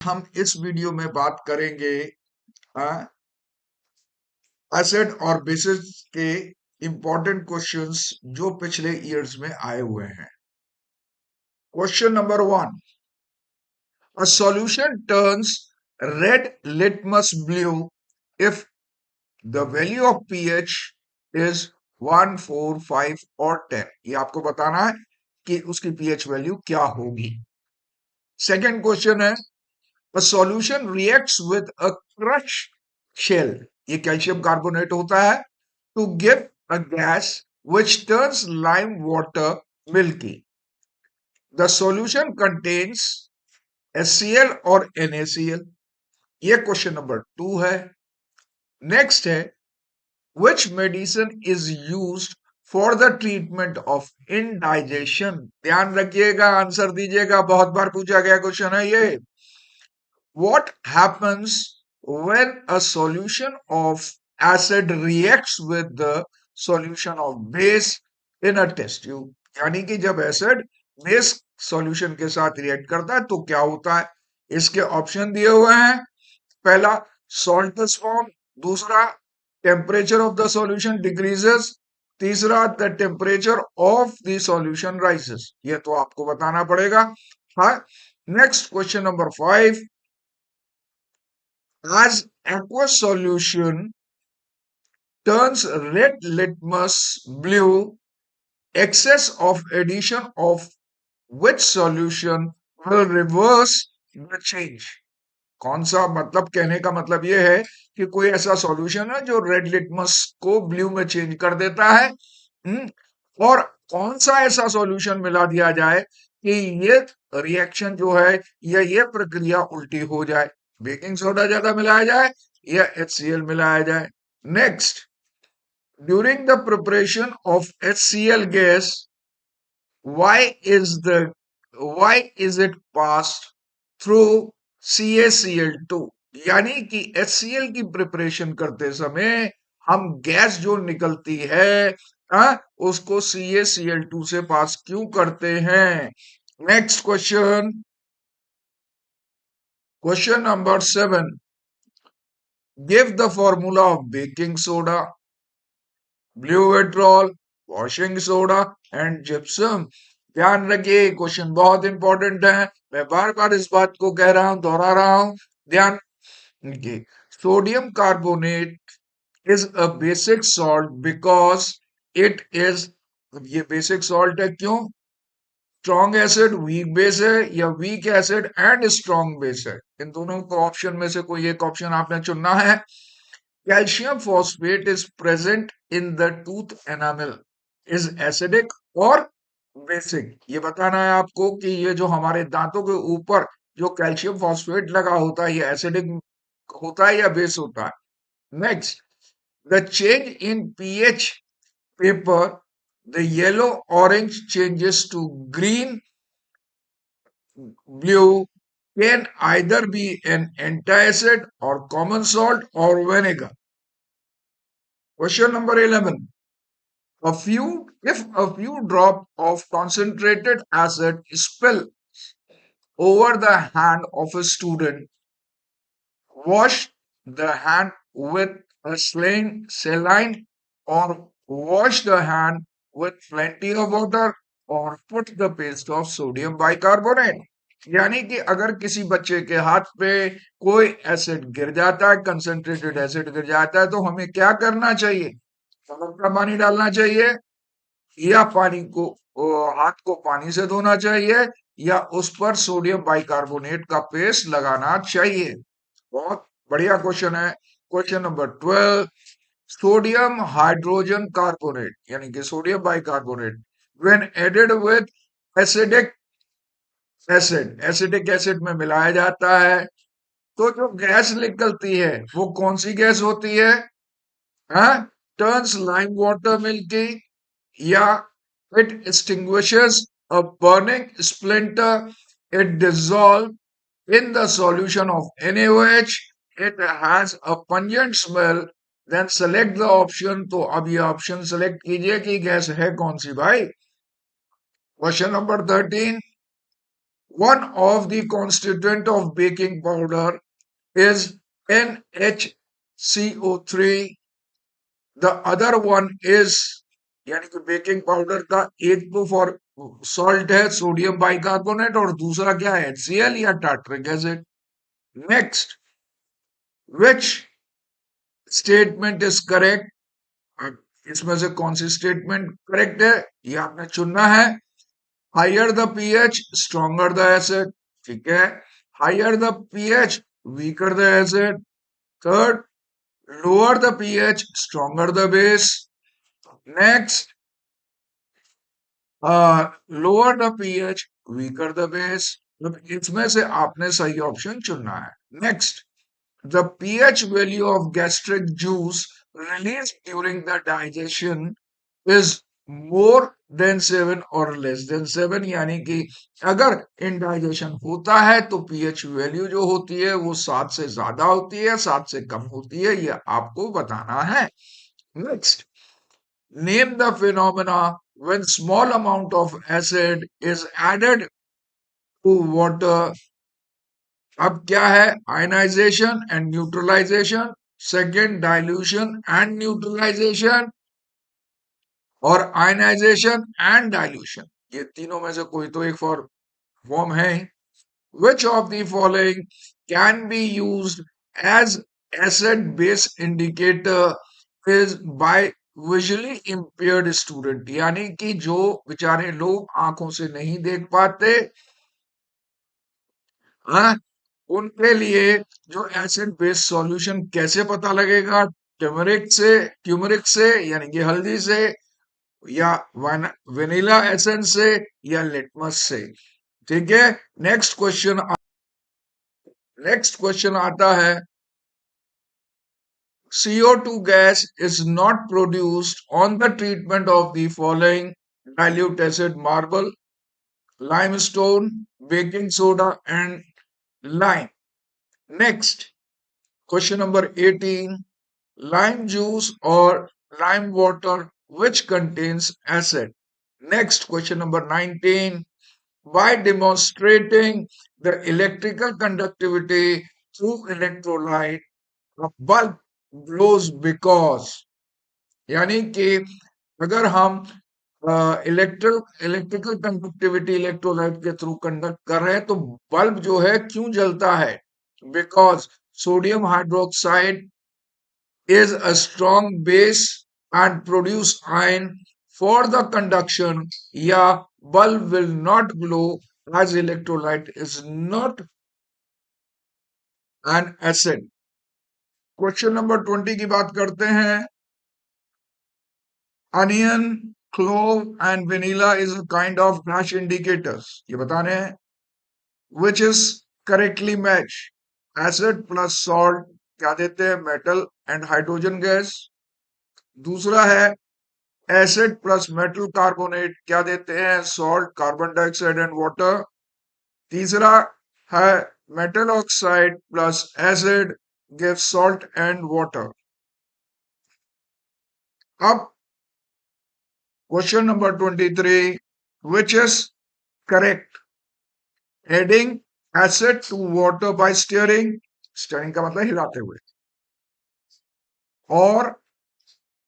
हम इस वीडियो में बात करेंगे एसिड और बेसिस के इंपॉर्टेंट क्वेश्चंस जो पिछले ईयर्स में आए हुए हैं। Question number 1, a solution turns red litmus blue if the value of pH is 1, 4, 5 और 10। ये आपको बताना है कि उसकी pH वैल्यू क्या होगी। सेकेंड क्वेश्चन है, a solution reacts with a crushed shell, ये कैल्शियम कार्बोनेट होता है, to give a gas which turns lime water milky. The solution contains HCl और NaCl। ये क्वेश्चन नंबर 2 है। नेक्स्ट है, which medicine is used for the treatment of indigestion। ध्यान रखिएगा, answer दीजिएगा, बहुत बार पूछा गया क्वेश्चन है ये। What happens when a solution of acid reacts with the solution of base in a test tube? यानी कि जब एसिड बेस सॉल्यूशन के साथ रिएक्ट करता है तो क्या होता है। इसके ऑप्शन दिए हुए हैं। पहला, सॉल्टस फॉर्म। दूसरा, temperature of the solution decreases. तीसरा, the temperature of the solution rises. ये तो आपको बताना पड़ेगा। हाँ, next question number 5, as aqueous solution turns red litmus blue, excess of addition of which solution will reverse the change। कौन सा, मतलब कहने का मतलब यह है कि कोई ऐसा सॉल्यूशन है जो रेड लिटमस को ब्लू में चेंज कर देता है। और कौन सा ऐसा सॉल्यूशन मिला दिया जाए कि ये रिएक्शन जो है या ये प्रक्रिया उल्टी हो जाए। बेकिंग सोडा ज्यादा मिलाया जाए या HCl मिलाया जाए। Next, during the preparation of HCl gas, why is the why is it passed through CaCl2। यानी कि HCl की प्रिपरेशन करते समय हम गैस जो निकलती है उसको CaCl2 से पास क्यों करते हैं। Next question, question number 7, give the formula of baking soda, blue vitriol, washing soda and gypsum. ध्यान रखिए, क्वेश्चन बहुत इंपॉर्टेंट है। मैं बार बार इस बात को कह रहा हूं, दोहरा रहा हूं, ध्यान रखिए। Sodium carbonate is a basic salt because it is, ये बेसिक सॉल्ट है क्यों। स्ट्रॉन्ग एसिड वीक बेस है या weak acid and strong base है। इन दोनों को ऑप्शन में से कोई एक ऑप्शन आपने चुनना है। Calcium phosphate is present in the tooth enamel, is acidic और बेसिक। ये बताना है आपको कि ये जो हमारे दांतों के ऊपर जो कैल्शियम फॉस्फेट लगा होता है ये एसिडिक होता है या बेस होता है। Next, the change in pH paper, the yellow orange changes to green blue can either be an antacid or common salt or vinegar. Question number 11. If a few drop of concentrated acid spill over the hand of a student, wash the hand with a saline or wash the hand with plenty of water or put the paste of sodium bicarbonate। यानी कि अगर किसी बच्चे के हाथ पे कोई acid गिर जाता है, कंसंट्रेटेड एसिड गिर जाता है, तो हमें क्या करना चाहिए। नमक का पानी डालना चाहिए या पानी को हाथ को पानी से धोना चाहिए या उस पर सोडियम बाइकार्बोनेट का पेस्ट लगाना चाहिए। बहुत बढ़िया क्वेश्चन है। Question number 12, sodium hydrogen carbonate यानी कि sodium bicarbonate when added with acidic acidic acid में मिलाया जाता है तो जो गैस निकलती है वो कौन सी गैस होती है। टर्न्स लाइम वाटर मिल्की, या it extinguishes a burning splinter, it dissolves in the solution of NaOH, it has a pungent smell, then select the option। तो अब ये ऑप्शन सेलेक्ट कीजिए कि गैस है कौन सी भाई। Question number 13, One of the constituent of baking powder is NHCO3. The other one is, यानी कि बेकिंग पाउडर का एक तो फॉर सॉल्ट है सोडियम बाइकार्बोनेट और दूसरा क्या है HCl या tartaric acid. Next, which statement is correct. इसमें से कौन सी स्टेटमेंट करेक्ट है ये आपने चुनना है. Higher the pH stronger the acid. ठीक है. Higher the pH weaker the acid. Third, lower the pH stronger the base. Next, lower the pH weaker the base. मतलब इसमें से आपने सही ऑप्शन चुनना है. Next, the pH value of gastric juice released during the digestion is more than 7 और less than 7. यानी कि अगर इंडाइजेशन होता है तो pH वैल्यू जो होती है वो 7 से ज्यादा होती है, 7 से कम होती है, ये आपको बताना है. Next, name the phenomena when small amount of acid is added to water. अब क्या है ionisation and neutralisation, second dilution and neutralisation और आयनाइजेशन एंड डाइल्यूशन. ये तीनों में से कोई तो एक फॉर्म है. Which of the following can be used as acid base indicator is by visually impaired student. यानी कि जो बेचारे लोग आंखों से नहीं देख पाते, हाँ, उनके लिए जो एसिड बेस सॉल्यूशन कैसे पता लगेगा. ट्यूमरिक से यानी कि हल्दी से, या वेनिला एसेंस से, या लिटमस से. ठीक है. नेक्स्ट क्वेश्चन आता है. CO2 gas is not produced on the treatment of the following: dilute acid, marble, limestone, baking soda and lime. Next, question number 18. Lime juice or lime water which contains acid. Next, question number 19. By demonstrating the electrical conductivity through electrolyte, a bulb glows because. यानी कि अगर हम electrical conductivity electrolyte के through conduct कर रहे हैं तो bulb जो है क्यों जलता है. Because sodium hydroxide is a strong base and produce iron for the conduction. Yeah, bulb will not glow as electrolyte is not an acid. Question number 20 की बात करते हैं. Onion, clove and vanilla is a kind of dash indicators. ये बताने हैं. Which is correctly match. Acid plus salt क्या देते हैं मेटल एंड हाइड्रोजन गैस. दूसरा है एसिड प्लस मेटल कार्बोनेट क्या देते हैं salt, carbon dioxide and water. तीसरा है metal oxide plus acid gives salt and water. अब question number 23. Which is correct. Adding acid to water by stirring. Stirring का मतलब हिलाते हुए. और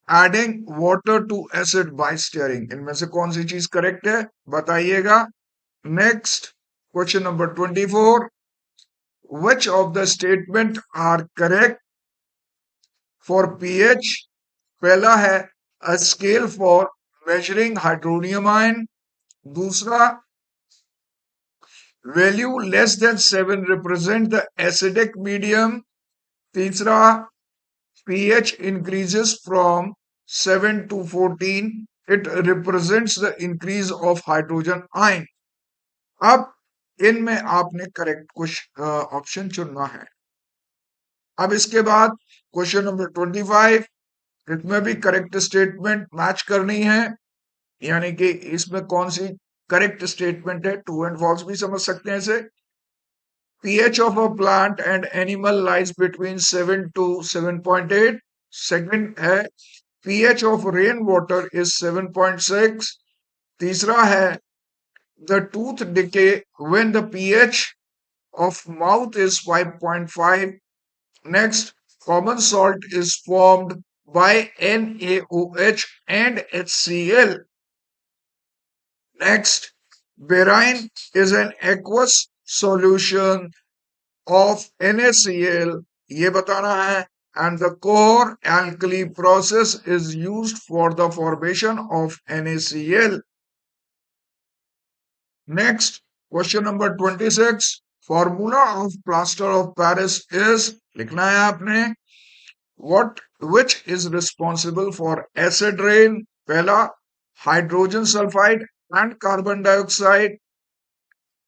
adding water to acid by stirring. इनमें से कौन सी चीज करेक्ट है बताइएगा. Next, question number 24. Which of the statement are correct for pH. पहला है a scale for measuring hydronium ion. दूसरा, value less than 7 represent the acidic medium. तीसरा, pH increases from 7 to 14. It represents the increase of hydrogen ion. अब इनमें आपने correct कुछ option चुनना है. अब इसके बाद क्वेश्चन नंबर 25. इसमें भी करेक्ट स्टेटमेंट मैच करनी है. यानी कि इसमें कौन सी करेक्ट स्टेटमेंट है. ट्रू एंड फॉल्स भी समझ सकते हैं इसे. pH of a plant and animal lies between 7 to 7.8. Second है pH of rain water is 7.6. तीसरा है the tooth decay when the pH of mouth is 5.5. Next, common salt is formed by NaOH and HCl. Next, berine is an aqueous solution of NaCl. ये बताना है. And the core alkali process is used for the formation of NaCl. Next, question number 26. Formula of plaster of Paris is, लिखना है आपने, which is responsible for acid rain? पहला, hydrogen sulfide and carbon dioxide.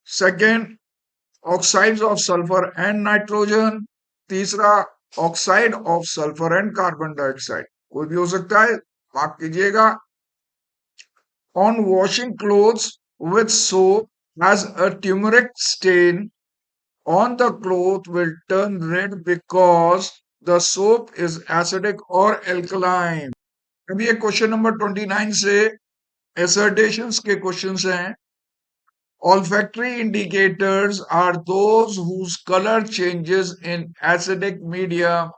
Second, oxides of sulfur and nitrogen. तीसरा, oxide of sulfur and carbon dioxide. कोई भी हो सकता है, मार्क कीजिएगा. On washing clothes with soap has a turmeric stain on the cloth will turn red because the soap is acidic or alkaline. अभी ये question number 29 से assertions के क्वेश्चंस हैं. Olfactory indicators are those whose color changes in acidic media.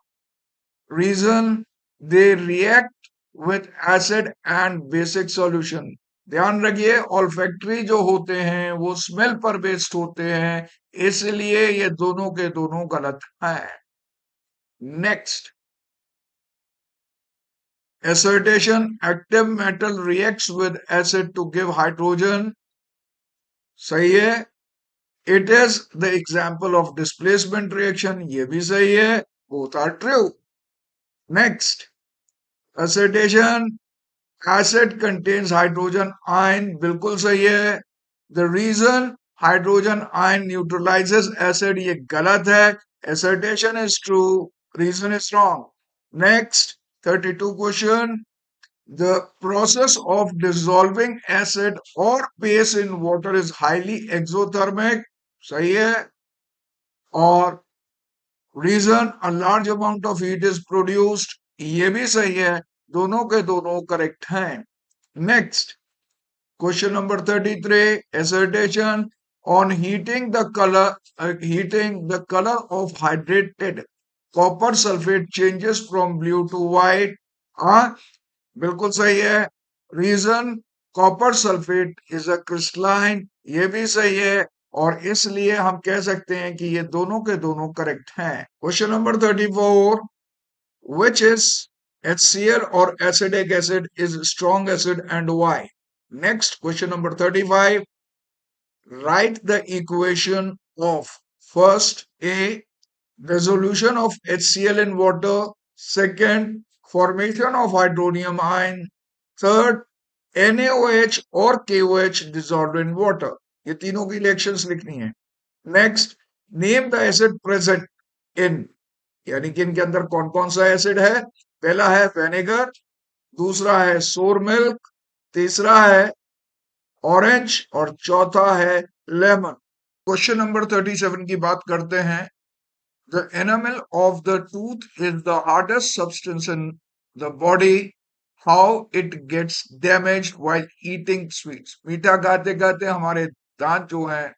Reason, they react with acid and basic solution. ध्यान रखिए, olfactory जो होते हैं वो स्मेल पर बेस्ड होते हैं, इसलिए ये दोनों के दोनों गलत हैं. Next, assertion, active metal reacts with acid to give hydrogen. सही है. It is the example of displacement reaction. ये भी सही है. Both are true. Next, assertion, acid contains hydrogen ion. बिल्कुल सही है. The reason, hydrogen ion neutralizes acid. ये गलत है. Assertion is true. Reason is wrong. Next, 32 question. The process of dissolving acid or base in water is highly exothermic. सही है. और reason, a large amount of heat is produced. ये भी सही है. दोनों के दोनों करेक्ट हैं. Next, question number 33. Assertion, on heating the color of hydrated copper sulfate changes from blue to white. हाँ, बिल्कुल सही है. Reason, copper sulphate is a crystalline. ये भी सही है, और इसलिए हम कह सकते हैं कि ये दोनों के दोनों करेक्ट हैं. Question number 34. Which is HCl or acetic acid is strong acid and why? Next, question number 35. Write the equation of first A, resolution of HCl in water. Second, formation of hydronium ion. Third, NaOH और KOH dissolved in water. ये तीनों की reactions लिखनी है. Next, name the acid present in, यानी कि इनके अंदर कौन कौन सा एसिड है. पहला है विनेगर, दूसरा है सोर मिल्क, तीसरा है ऑरेंज और चौथा है लेमन. क्वेश्चन नंबर 37 की बात करते हैं. The enamel of the tooth is the hardest substance in the body. How it gets damaged while eating sweets. मीठा खाते खाते हमारे दांत जो हैं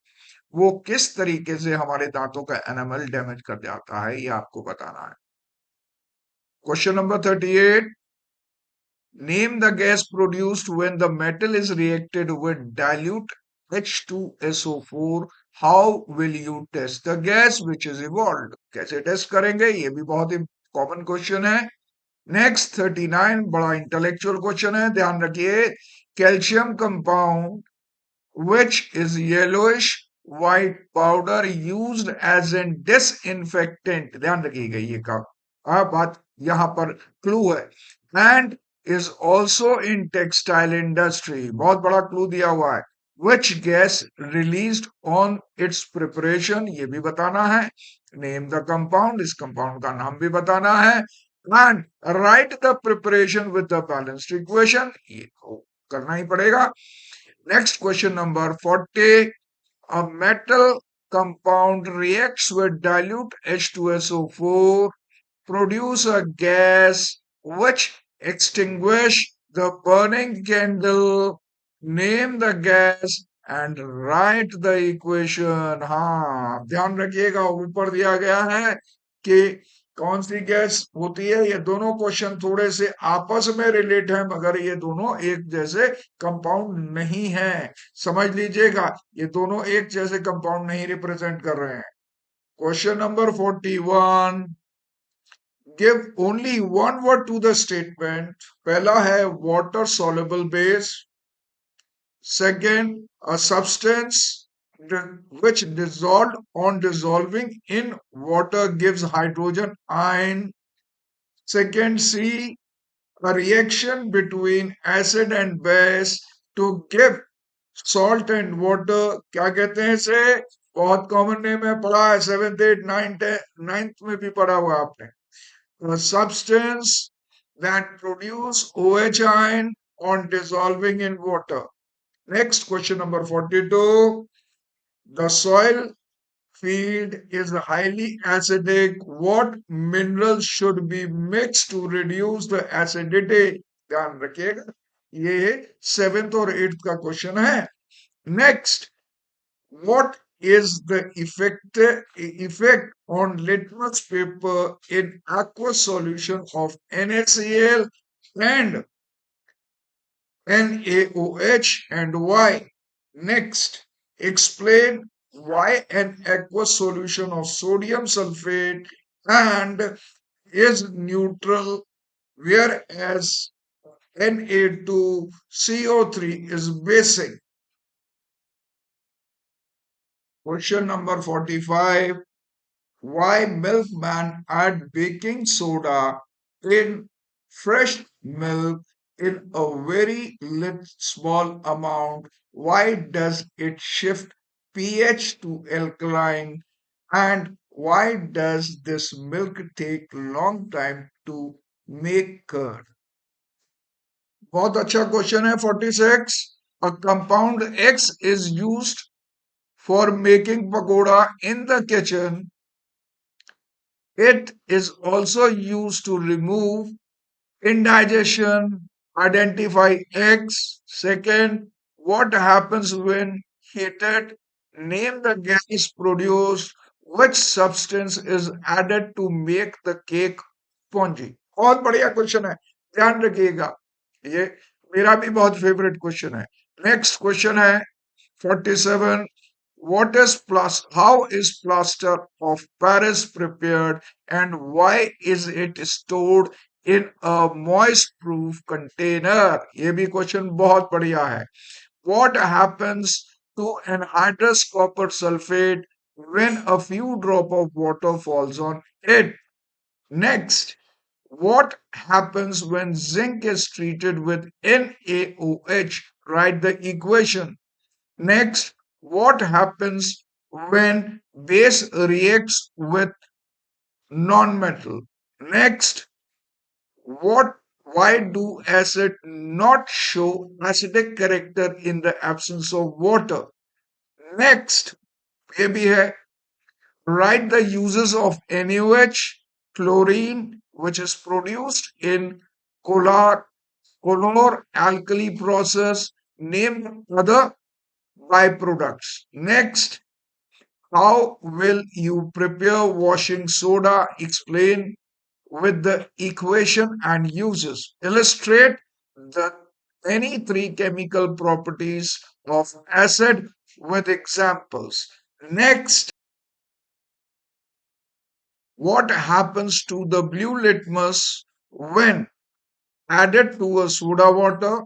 वो किस तरीके से हमारे दांतों का एनामल डैमेज कर जाता है, ये आपको बताना है. Question number 38. Name the gas produced when the metal is reacted with dilute H2SO4. How will you test the gas which is evolved? कैसे टेस्ट करेंगे, ये भी बहुत ही कॉमन क्वेश्चन है. नेक्स्ट 39 बड़ा इंटेलेक्चुअल क्वेश्चन है, ध्यान रखिए. Calcium compound which is yellowish white powder used as an disinfectant. ध्यान रखिएगा, ये का बात यहाँ पर क्लू है. And is also in textile industry. बहुत बड़ा क्लू दिया हुआ है. Which gas released on its preparation, ये भी बताना है. Name the compound, इस compound का नाम भी बताना है. And write the preparation with the balanced equation, ये तो करना ही पड़ेगा. Next, question number 40. A metal compound reacts with dilute H2SO4, produce a gas which extinguish the burning candle. Name the gas and write the equation. हाँ, ध्यान रखिएगा, ऊपर दिया गया है कि कौन सी गैस होती है। ये दोनों क्वेश्चन थोड़े से आपस में रिलेट हैं, मगर ये दोनों एक जैसे कंपाउंड नहीं है। समझ लीजिएगा, ये दोनों एक जैसे कंपाउंड नहीं रिप्रेजेंट कर रहे हैं। Question number 41, give only one word to the statement. पहला है water soluble base, second a substance which dissolved on dissolving in water gives hydrogen ion. Second, C, a reaction between acid and base to give salt and water. क्या कहते हैं इसे? बहुत common name है, पढ़ा है 7th 8th 9th में भी पढ़ा हुआ आपने। A substance that produce OH ion on dissolving in water. Next, question number 42. The soil field is highly acidic. What minerals should be mixed to reduce the acidity? ध्यान रखिएगा, ये 7th और 8th का क्वेश्चन है। Next, what is the effect on litmus paper in aqueous solution of NaCl and NaOH and why? Next, explain why an aqueous solution of sodium sulfate and is neutral, whereas Na2CO3 is basic. Question number 45. Why milkman add baking soda in fresh milk in a very small amount? Why does it shift pH to alkaline? And why does this milk take long time to make curd? बहुत अच्छा question है 46. A compound X is used for making pakoda in the kitchen. It is also used to remove indigestion. Identify X. Second, what happens when heated? Name the gas produced. Which substance is added to make the cake spongy? बहुत बढ़िया question है, ध्यान रखिएगा, ये मेरा भी बहुत favourite question है। नेक्स्ट क्वेश्चन है 47. What is how is plaster of Paris prepared and why is it stored in a moist proof container? ये भी क्वेश्चन बहुत बढ़िया है। What happens to anhydrous copper sulfate when a few drop of water falls on it? Next, what happens when zinc is treated with NaOH? Write the equation. Next, what happens when base reacts with non-metal? Next, what why do acid not show acidic character in the absence of water? Next, ये भी है, write the uses of NaOH, chlorine, which is produced in color alkali process. Name other byproducts. Next, how will you prepare washing soda? Explain with the equation and uses. Illustrate the any three chemical properties of acid with examples. Next, what happens to the blue litmus when added to a soda water?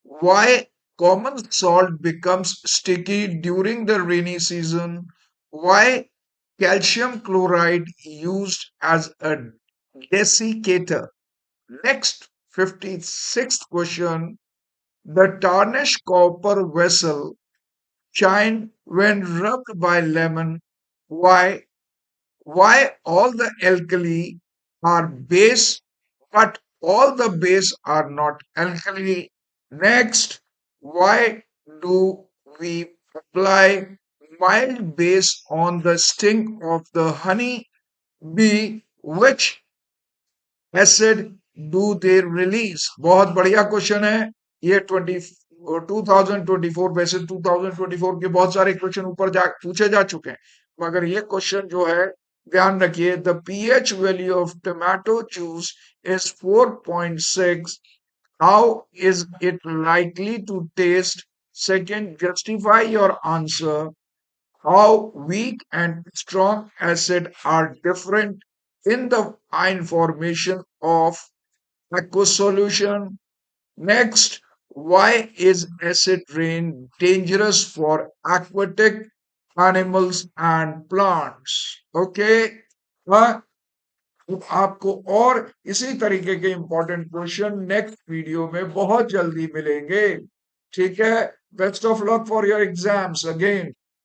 Why common salt becomes sticky during the rainy season? Why calcium chloride used as a desiccator? Next, 56th question. The tarnished copper vessel shine when rubbed by lemon. Why? Why all the alkali are base, but all the base are not alkali? Next, why do we apply mild base on the sting of the honey bee? Which acid do they release? बहुत बढ़िया question है ये 20 2024 वैसे 2024 के बहुत सारे question ऊपर जा पूछे जा चुके हैं, मगर ये क्वेश्चन जो है ध्यान रखिए, the pH value of tomato juice is 4.6, how is it likely to test? Second, justify your answer. How weak and strong acid are different in the ion formation of aqueous solution? Next, why is acid rain dangerous for aquatic animals and plants? Okay, हाँ, तो आपको और इसी तरीके के important question next video में बहुत जल्दी मिलेंगे. ठीक है. Best of luck for your exams again.